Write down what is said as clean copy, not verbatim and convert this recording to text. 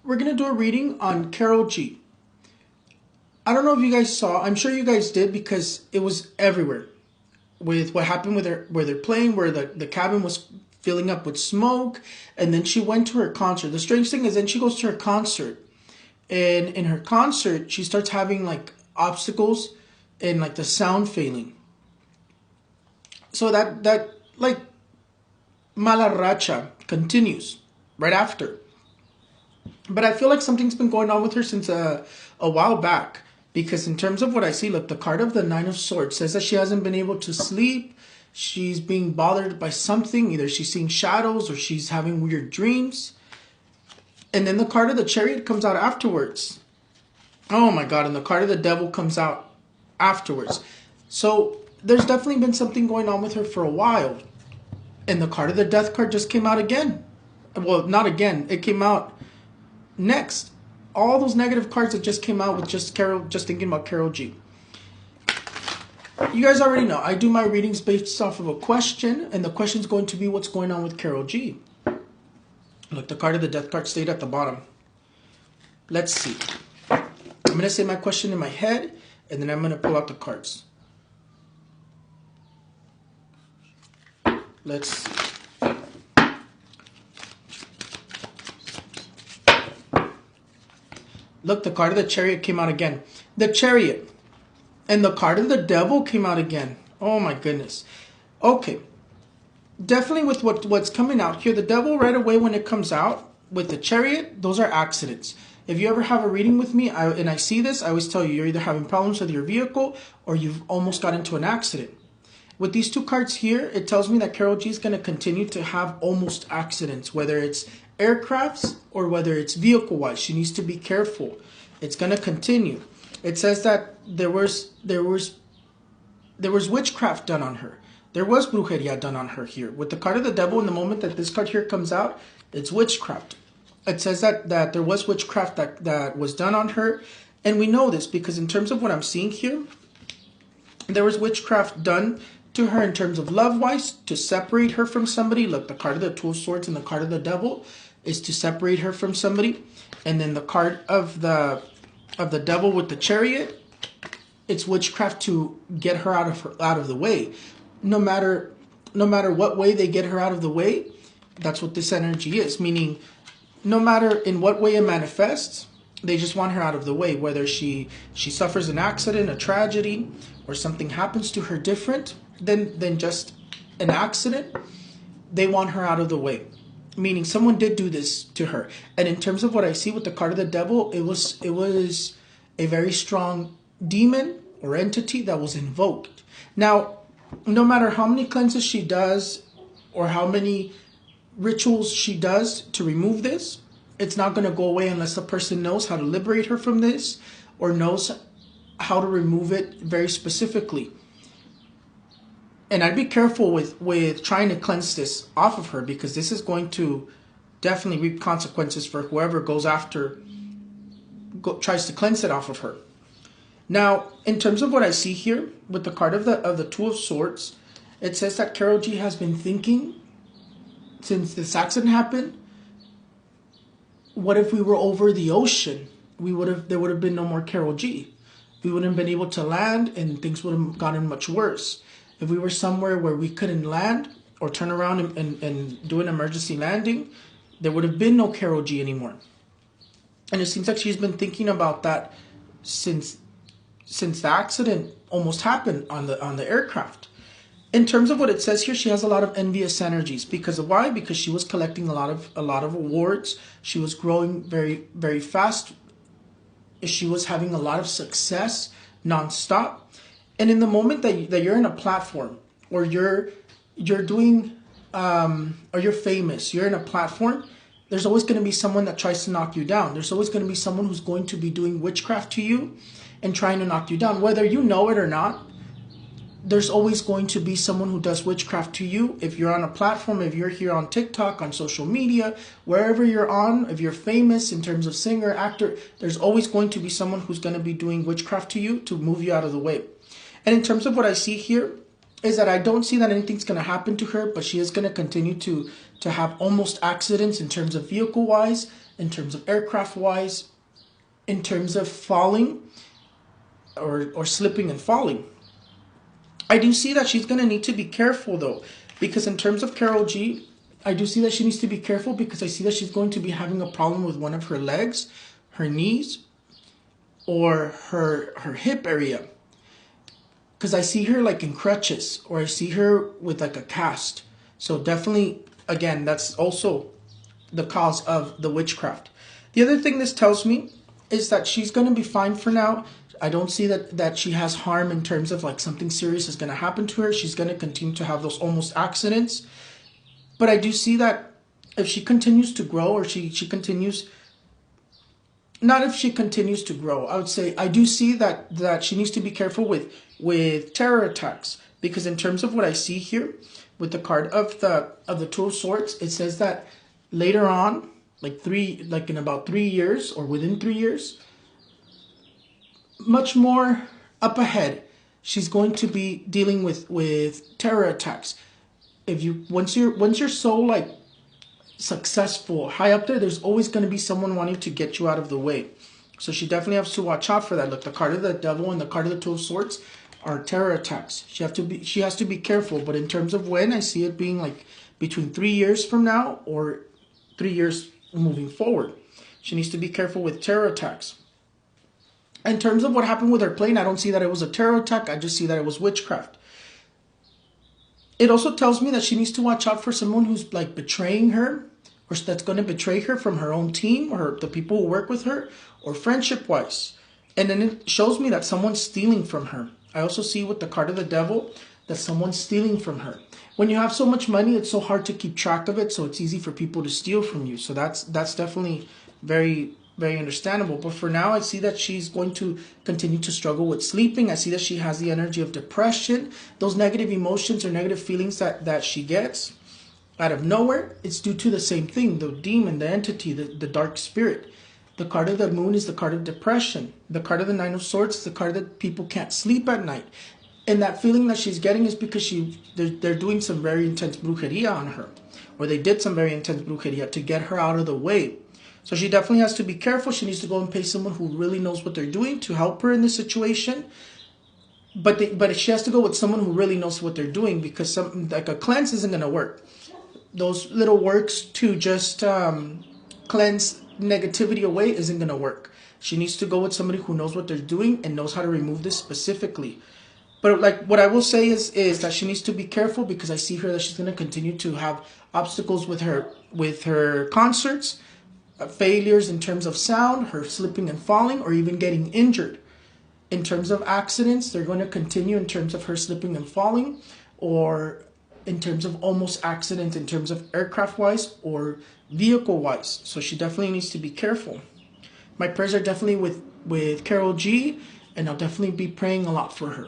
we're going to do a reading on Karol G. I don't know if you guys saw. I'm sure you guys did because it was everywhere. With what happened with her, where they're playing, where the cabin was filling up with smoke. And then she went to her concert. The strange thing is then she goes to her concert. And in her concert, she starts having like obstacles and like the sound failing. So that like mala racha continues right after. But I feel like something's been going on with her since a while back. Because in terms of what I see, look, the card of the Nine of Swords says that she hasn't been able to sleep. She's being bothered by something. Either she's seeing shadows or she's having weird dreams. And then the card of the Chariot comes out afterwards. Oh my God, and the card of the Devil comes out afterwards. So there's definitely been something going on with her for a while. And the card of the Death card just came out again. Well, not again. It came out next. All those negative cards that just came out with just thinking about Karol G. You guys already know, I do my readings based off of a question, and the question is going to be what's going on with Karol G. Look, the card of the Death card stayed at the bottom. Let's see. I'm going to say my question in my head, and then I'm going to pull out the cards. Let's see. Look, the card of the Chariot came out again. The Chariot. And the card of the Devil came out again. Oh my goodness. Okay. Definitely with what's coming out here, the Devil right away when it comes out, with the Chariot, those are accidents. If you ever have a reading with me and I see this, I always tell you, you're either having problems with your vehicle or you've almost got into an accident. With these two cards here, it tells me that Karol G is going to continue to have almost accidents, whether it's aircrafts or whether it's vehicle-wise. She needs to be careful. It's going to continue. It says that there was witchcraft done on her. There was brujeria done on her here. With the card of the Devil, in the moment that this card here comes out, it's witchcraft. It says that there was witchcraft that was done on her. And we know this because in terms of what I'm seeing here, there was witchcraft done to her in terms of love-wise to separate her from somebody. Look, the card of the Two of Swords and the card of the Devil is to separate her from somebody. And then the card of the Devil with the Chariot, it's witchcraft to get her out of the way. No matter what way they get her out of the way, that's what this energy is. Meaning, no matter in what way it manifests, they just want her out of the way. Whether she suffers an accident, a tragedy, or something happens to her different than just an accident, they want her out of the way. Meaning someone did do this to her. And in terms of what I see with the card of the Devil, it was a very strong demon or entity that was invoked. Now, no matter how many cleanses she does or how many rituals she does to remove this, it's not going to go away unless the person knows how to liberate her from this or knows how to remove it very specifically. And I'd be careful with trying to cleanse this off of her because this is going to definitely reap consequences for whoever tries to cleanse it off of her. Now, in terms of what I see here with the card of the Two of Swords, it says that Karol G has been thinking since this accident happened, what if we were over the ocean? There would have been no more Karol G. We wouldn't have been able to land and things would have gotten much worse. If we were somewhere where we couldn't land or turn around and do an emergency landing, there would have been no Karol G anymore. And it seems like she's been thinking about that since the accident almost happened on the aircraft. In terms of what it says here, she has a lot of envious energies. Because of why? Because she was collecting a lot of awards. She was growing very, very fast. She was having a lot of success nonstop. And in the moment that you're in a platform or you're doing or you're famous, you're in a platform, there's always going to be someone that tries to knock you down. There's always going to be someone who's going to be doing witchcraft to you and trying to knock you down. Whether you know it or not, there's always going to be someone who does witchcraft to you. If you're on a platform, if you're here on TikTok, on social media, wherever you're on, if you're famous in terms of singer, actor, there's always going to be someone who's going to be doing witchcraft to you to move you out of the way. And in terms of what I see here, is that I don't see that anything's going to happen to her, but she is going to continue to have almost accidents in terms of vehicle wise, in terms of aircraft wise, in terms of falling or slipping and falling. I do see that she's going to need to be careful though, because in terms of Karol G, I do see that she needs to be careful because I see that she's going to be having a problem with one of her legs, her knees, or her hip area. Because I see her like in crutches, or I see her with like a cast. So definitely, again, that's also the cause of the witchcraft. The other thing this tells me is that she's going to be fine for now. I don't see that she has harm in terms of like something serious is going to happen to her. She's going to continue to have those almost accidents. But I do see that if she continues to grow, or she continues, not if she continues to grow, I would say I do see that she needs to be careful with terror attacks, because in terms of what I see here with the card of the Two of Swords, it says that later on, like in about 3 years or within 3 years, much more up ahead, she's going to be dealing with terror attacks. If you once you're so like successful high up there, there's always going to be someone wanting to get you out of the way. So she definitely has to watch out for that. Look, the card of the Devil and the card of the Two of Swords are terror attacks. She has to be careful. But in terms of when, I see it being like between 3 years from now or 3 years moving forward. She needs to be careful with terror attacks. In terms of what happened with her plane, I don't see that it was a terror attack. I just see that it was witchcraft. It also tells me that she needs to watch out for someone who's like betraying her, or that's going to betray her from her own team or the people who work with her, or friendship wise. And then it shows me that someone's stealing from her. I also see with the card of the Devil that someone's stealing from her. When you have so much money, it's so hard to keep track of it, so it's easy for people to steal from you. So that's definitely very, very understandable. But for now, I see that she's going to continue to struggle with sleeping. I see that she has the energy of depression. Those negative emotions or negative feelings that she gets out of nowhere, it's due to the same thing, the demon, the entity, the dark spirit. The card of the Moon is the card of depression. The card of the Nine of Swords is the card that people can't sleep at night. And that feeling that she's getting is because they're doing some very intense brujeria on her. Or they did some very intense brujeria to get her out of the way. So she definitely has to be careful. She needs to go and pay someone who really knows what they're doing to help her in this situation. But she has to go with someone who really knows what they're doing, because something like a cleanse isn't going to work. Those little works to just cleanse negativity away isn't going to work. She needs to go with somebody who knows what they're doing and knows how to remove this specifically. But like what I will say is that she needs to be careful, because I see her that she's going to continue to have obstacles with her concerts, failures in terms of sound, her slipping and falling, or even getting injured. In terms of accidents, they're going to continue in terms of her slipping and falling, or in terms of almost accidents in terms of aircraft wise or vehicle wise. So she definitely needs to be careful. My prayers are definitely with Karol G, and I'll definitely be praying a lot for her.